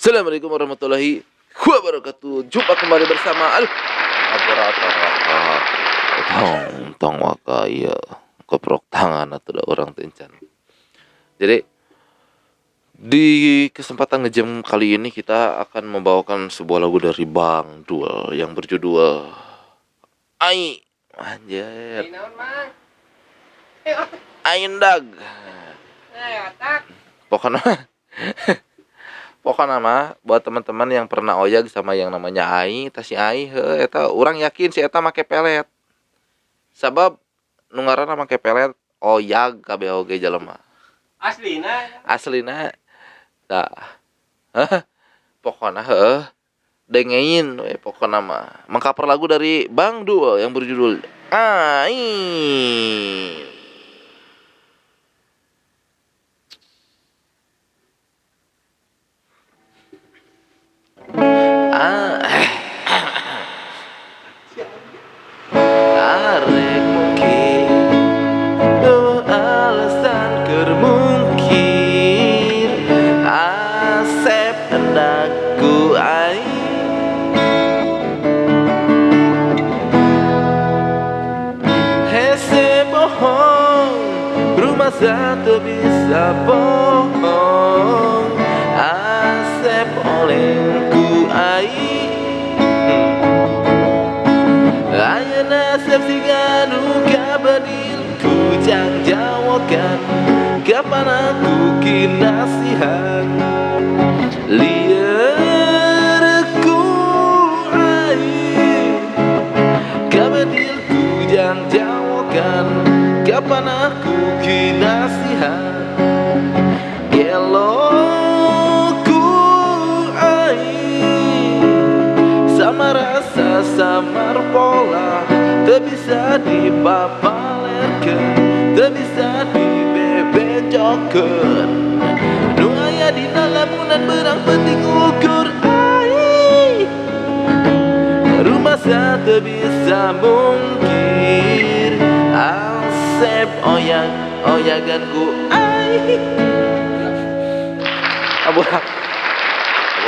Assalamualaikum warahmatullahi wabarakatuh. Jumpa kembali bersama Laborator Waka. Tong waka iya keprok tangan atau orang tencan. Jadi di kesempatan ngejam kali ini kita akan membawakan sebuah lagu dari Bang Dul yang berjudul Ai. Anjir. Aindag. Pokoknya mah buat teman-teman yang pernah oyag sama yang namanya Ai, si Ai eta urang yakin si eta make pelet. Sabab nu ngaranna make pelet oyag kabeh oge jelema. Aslina tah. Pokona dengein we pokona mah. Mengcover lagu dari Bang Dul yang berjudul Ai. Arek mungkin alasan keur mungkin asep hendakku ai hese bohong rumah satu bisa bohong asep olehku ai ayeuna asep siganu kabadilku jang jawokan kapan aku kinasihan liarku ai kabadilku jang jawokan kapan aku kinasihan geloku ai sama rasa samar pola teu bisa dipapalerkeun teu bisa dibebejokeun nu aya dina lamunan beurang penting ukur ai rumah teu bisa mungkir asep oyaganku ai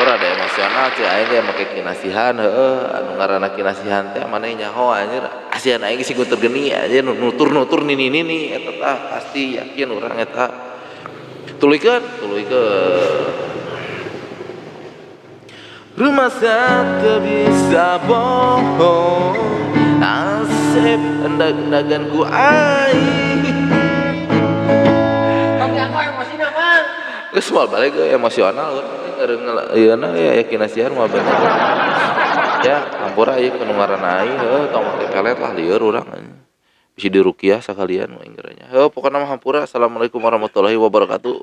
ada emosional teh aing ge make kinasihan anu ngaranna kinasihan teh maneh nyaho anjir asian aing sing tergeni anjir nutur nini eta tah pasti yakin urang eta tuluykeun rumah teu bisa bohong asep endag-endagan ku aing geus moal balik emosional ieu ya kinasihan mah bener ya hampura ieu nu ngaranna ai tong make pelet lah lieur urang bisi diruqyah sakalian mah inggeranya pokona mah hampura. Assalamualaikum warahmatullahi wabarakatuh.